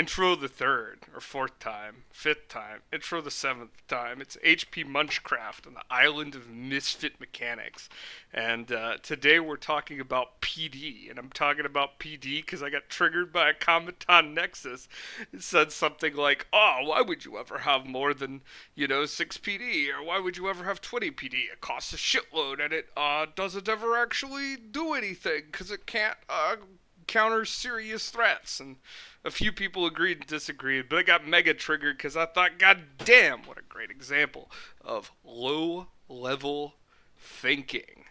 Intro the third or fourth time, fifth time, intro the seventh time. It's HP Munchcraft on the island of misfit mechanics. And today we're talking about PD. And I'm talking about PD because I got triggered by a comment on Nexus. It said something like, oh, why would you ever have more than, 6 PD? Or why would you ever have 20 PD? It costs a shitload and it doesn't ever actually do anything because it can't counter serious threats. And a few people agreed and disagreed, but I got mega triggered because I thought, God damn, what a great example of low level thinking.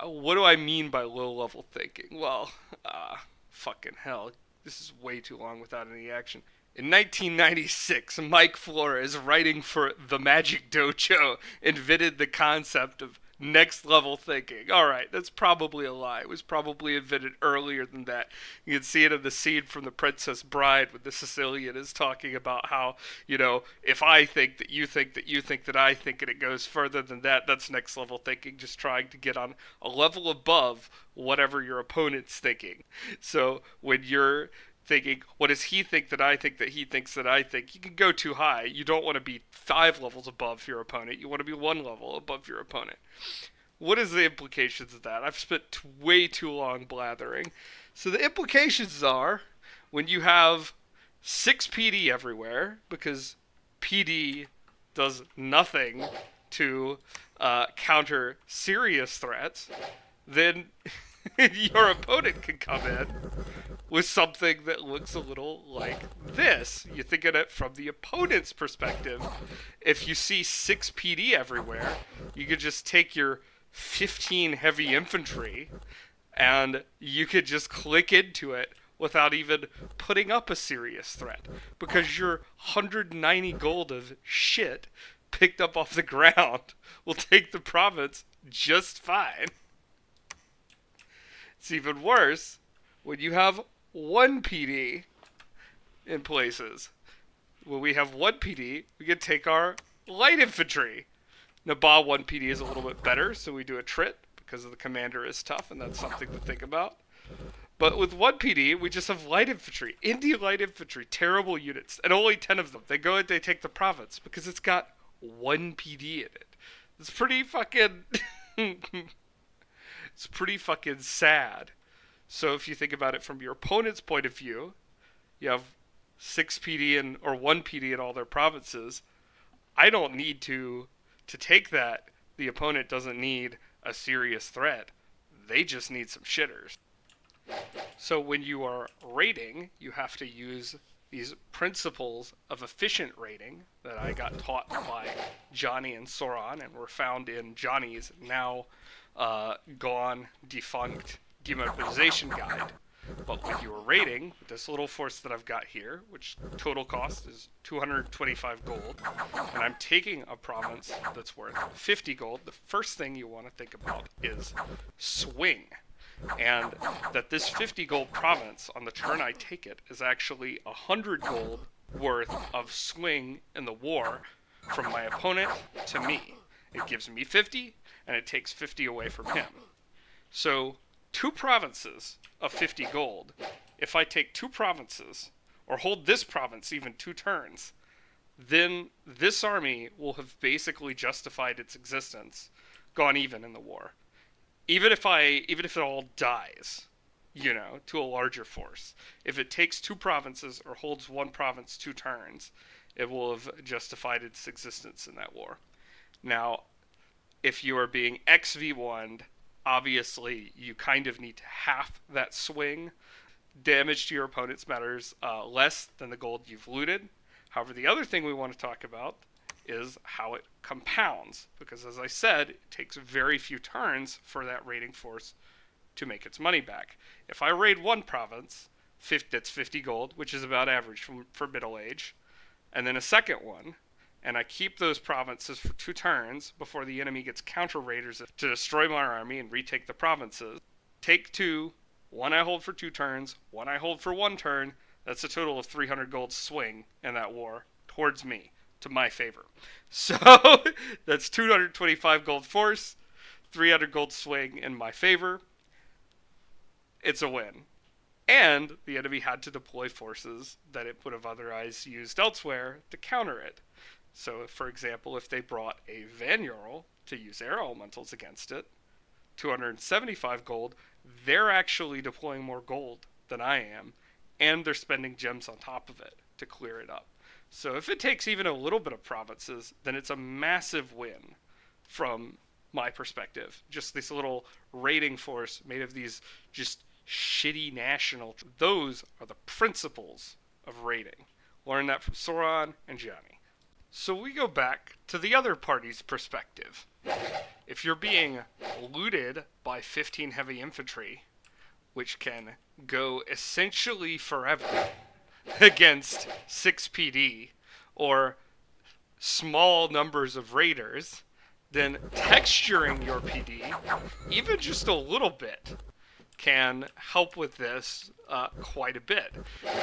What do I mean by low level thinking? Well, fucking hell, this is way too long without any action. In 1996, Mike Flores, writing for The Magic Dojo, invented the concept of next level thinking. Alright, that's probably a lie. It was probably invented earlier than that. You can see it in the scene from The Princess Bride when the Sicilian is talking about how, if I think that you think that you think that I think, and it goes further than that, that's next level thinking, just trying to get on a level above whatever your opponent's thinking. So when you're thinking, what does he think that he thinks that I think? You can go too high. You don't want to be 5 levels above your opponent. You want to be 1 level above your opponent. What is the implications of that? I've spent way too long blathering. So the implications are when you have 6 PD everywhere, because PD does nothing to counter serious threats, then your opponent can come in with something that looks a little like this. You think of it from the opponent's perspective. If you see 6 PD everywhere, you could just take your 15 heavy infantry and you could just click into it without even putting up a serious threat, because your 190 gold of shit picked up off the ground will take the province just fine. It's even worse when you have 1 PD in places. When we have 1 PD, we can take our light infantry. Nabal 1 PD is a little bit better, so we do a trit because the commander is tough, and that's something to think about. But with 1 PD, we just have light infantry. Indie light infantry, terrible units, and only 10 of them. They go and they take the province because it's got 1 PD in it. It's pretty fucking... it's pretty fucking sad. So if you think about it from your opponent's point of view, you have 6 PD or 1 PD in all their provinces. I don't need to take that. The opponent doesn't need a serious threat. They just need some shitters. So when you are raiding, you have to use these principles of efficient raiding that I got taught by Johnny and Soron, and were found in Johnny's now gone, defunct demonetization guide. But when you are raiding, with this little force that I've got here, which total cost is 225 gold, and I'm taking a province that's worth 50 gold, the first thing you want to think about is swing. And that this 50 gold province, on the turn I take it, is actually 100 gold worth of swing in the war from my opponent to me. It gives me 50, and it takes 50 away from him. So 2 provinces of 50 gold, if I take 2 provinces, or hold this province even 2 turns, then this army will have basically justified its existence, gone even in the war. Even if it all dies, to a larger force, if it takes 2 provinces or holds 1 province 2 turns, it will have justified its existence in that war. Now, if you are being XV1'd, obviously you kind of need to half that swing. Damage to your opponents matters less than the gold you've looted. However, the other thing we want to talk about is how it compounds, because as I said, it takes very few turns for that raiding force to make its money back. If I raid 1 province, that's 50 gold, which is about average for middle age, and then a second one, and I keep those provinces for 2 turns before the enemy gets counter raiders to destroy my army and retake the provinces. Take 2, 1 I hold for 2 turns, 1 I hold for 1 turn. That's a total of 300 gold swing in that war towards me, to my favor. So that's 225 gold force, 300 gold swing in my favor. It's a win. And the enemy had to deploy forces that it would have otherwise used elsewhere to counter it. So, for example, if they brought a Van Jarl to use air elementals against it, 275 gold, they're actually deploying more gold than I am, and they're spending gems on top of it to clear it up. So if it takes even a little bit of provinces, then it's a massive win from my perspective. Just this little raiding force made of these just shitty national. Those are the principles of raiding. Learn that from Sauron and Johnny. So we go back to the other party's perspective. If you're being looted by 15 heavy infantry, which can go essentially forever against 6 PD or small numbers of raiders, then texturing your PD, even just a little bit, can help with this quite a bit.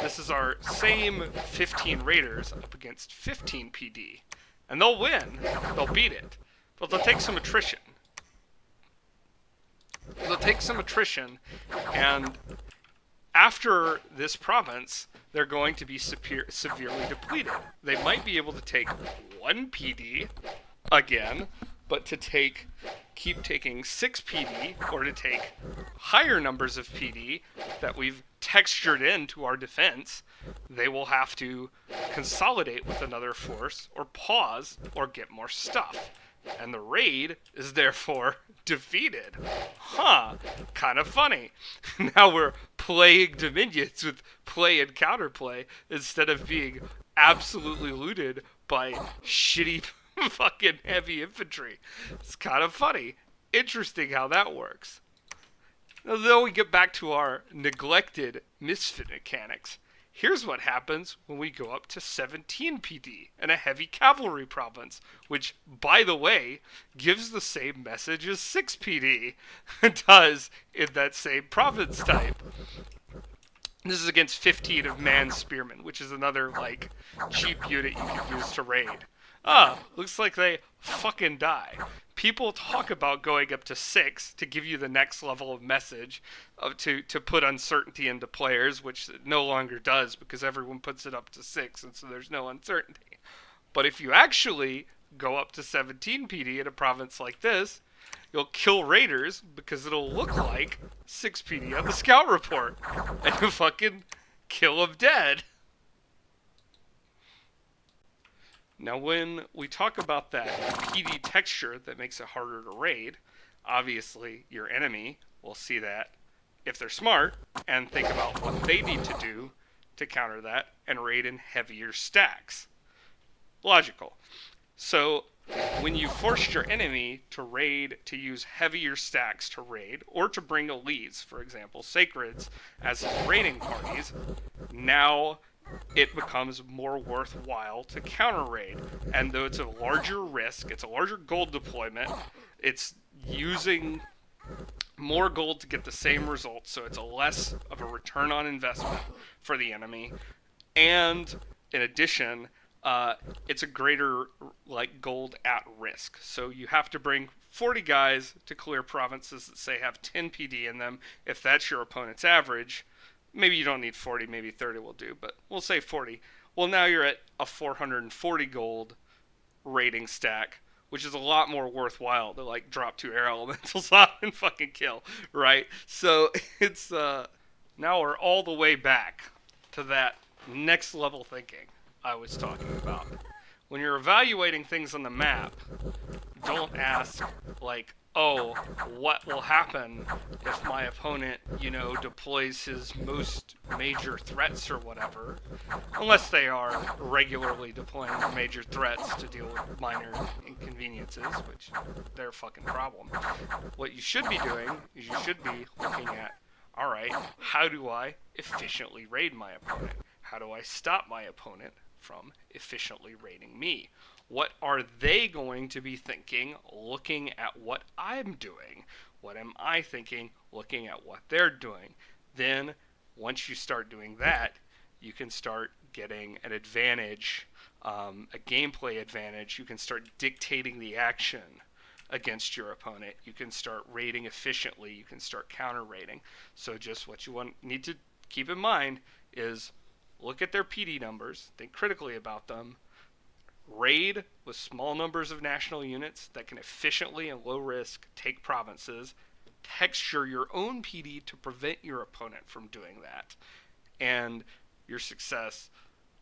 This is our same 15 raiders up against 15 PD, and they'll win, they'll beat it, but they'll take some attrition. And after this province, they're going to be severely depleted. They might be able to take 1 PD again, but to keep taking 6 PD, or to take higher numbers of PD that we've textured into our defense, they will have to consolidate with another force, or pause, or get more stuff. And the raid is therefore defeated. Kind of funny. Now we're playing Dominions with play and counterplay instead of being absolutely looted by shitty fucking heavy infantry. It's kind of funny. Interesting how that works. Now, though we get back to our neglected misfit mechanics, here's what happens when we go up to 17 PD and a heavy cavalry province, which, by the way, gives the same message as 6 PD does in that same province type. This is against 15 of Man Spearmen, which is another, cheap unit you can use to raid. Looks like they fucking die. People talk about going up to 6 to give you the next level of message, to put uncertainty into players, which it no longer does because everyone puts it up to 6, and so there's no uncertainty. But if you actually go up to 17 PD in a province like this, you'll kill raiders because it'll look like 6 PD on the scout report, and you fucking kill them dead. Now, when we talk about that PD texture that makes it harder to raid, obviously your enemy will see that if they're smart and think about what they need to do to counter that and raid in heavier stacks. Logical. So when you forced your enemy to use heavier stacks to raid, or to bring elites, for example, sacreds, as his raiding parties, now it becomes more worthwhile to counter raid. And though it's a larger risk, it's a larger gold deployment, it's using more gold to get the same results, so it's a less of a return on investment for the enemy. And in addition, it's a greater gold at risk. So you have to bring 40 guys to clear provinces that say have 10 PD in them. If that's your opponent's average, maybe you don't need 40, maybe 30 will do, but we'll say 40. Well, now you're at a 440 gold rating stack, which is a lot more worthwhile to drop 2 air elementals on and fucking kill, right? So it's now we're all the way back to that next level thinking I was talking about. When you're evaluating things on the map, don't ask what will happen if my opponent, deploys his most major threats or whatever, unless they are regularly deploying major threats to deal with minor inconveniences, which they're a fucking problem. What you should be doing is you should be looking at, alright, how do I efficiently raid my opponent? How do I stop my opponent from efficiently raiding me? What are they going to be thinking looking at what I'm doing? What am I thinking looking at what they're doing? Then, once you start doing that, you can start getting an advantage, a gameplay advantage. You can start dictating the action against your opponent. You can start raiding efficiently. You can start counter raiding. So just what you need to keep in mind is look at their PD numbers, think critically about them, raid with small numbers of national units that can efficiently and low risk take provinces, texture your own PD to prevent your opponent from doing that, and your success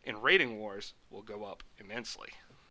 in raiding wars will go up immensely.